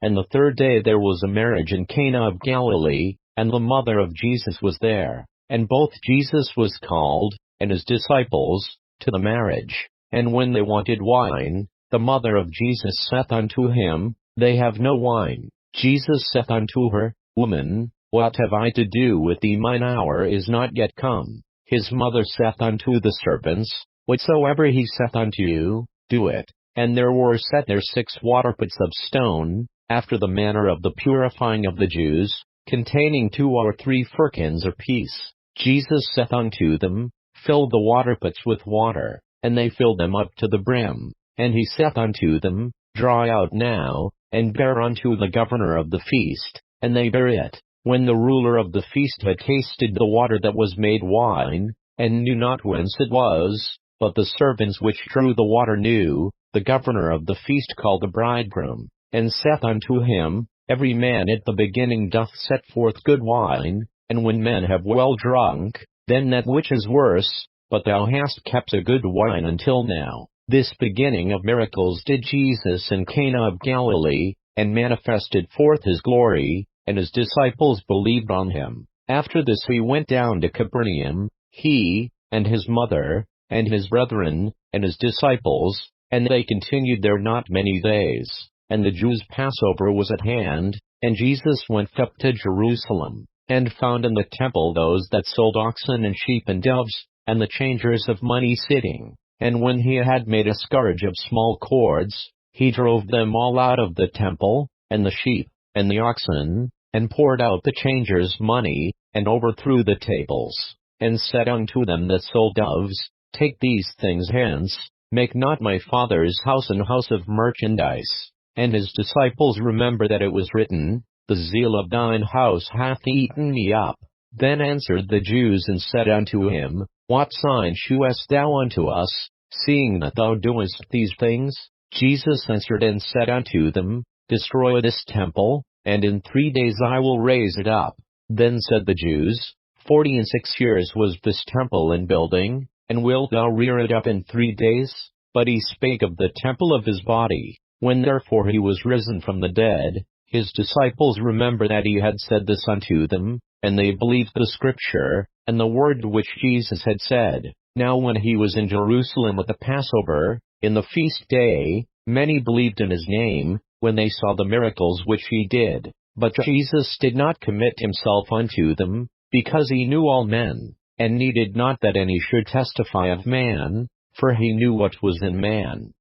And the third day there was a marriage in Cana of Galilee, and the mother of Jesus was there. And both Jesus was called, and his disciples, to the marriage. And when they wanted wine, the mother of Jesus saith unto him, They have no wine. Jesus saith unto her, Woman, what have I to do with thee? Mine hour is not yet come. His mother saith unto the servants, Whatsoever he saith unto you, do it. And there were set there 6 waterpots of stone, after the manner of the purifying of the Jews, containing 2 or 3 firkins apiece. Jesus saith unto them, Fill the waterpots with water. And they filled them up to the brim. And he saith unto them, Draw out now, and bear unto the governor of the feast. And they bare it. When the ruler of the feast had tasted the water that was made wine, and knew not whence it was, but the servants which drew the water knew, the governor of the feast called the bridegroom, and saith unto him, Every man at the beginning doth set forth good wine, and when men have well drunk, then that which is worse, but thou hast kept a good wine until now. This beginning of miracles did Jesus in Cana of Galilee, and manifested forth his glory, and his disciples believed on him. After this he went down to Capernaum, he, and his mother, and his brethren, and his disciples, and they continued there not many days. And the Jews' Passover was at hand, and Jesus went up to Jerusalem, and found in the temple those that sold oxen and sheep and doves, and the changers of money sitting. And when he had made a scourge of small cords, he drove them all out of the temple, and the sheep, and the oxen, and poured out the changers' money, and overthrew the tables, and said unto them that sold doves, Take these things hence, make not my Father's house an house of merchandise. And his disciples remember that it was written, The zeal of thine house hath eaten me up. Then answered the Jews and said unto him, What sign shewest thou unto us, seeing that thou doest these things? Jesus answered and said unto them, Destroy this temple, and in 3 days I will raise it up. Then said the Jews, 46 years was this temple in building, and wilt thou rear it up in 3 days? But he spake of the temple of his body. When therefore he was risen from the dead, his disciples remembered that he had said this unto them, and they believed the scripture, and the word which Jesus had said. Now when he was in Jerusalem at the Passover, in the feast day, many believed in his name, when they saw the miracles which he did. But Jesus did not commit himself unto them, because he knew all men, and needed not that any should testify of man, for he knew what was in man.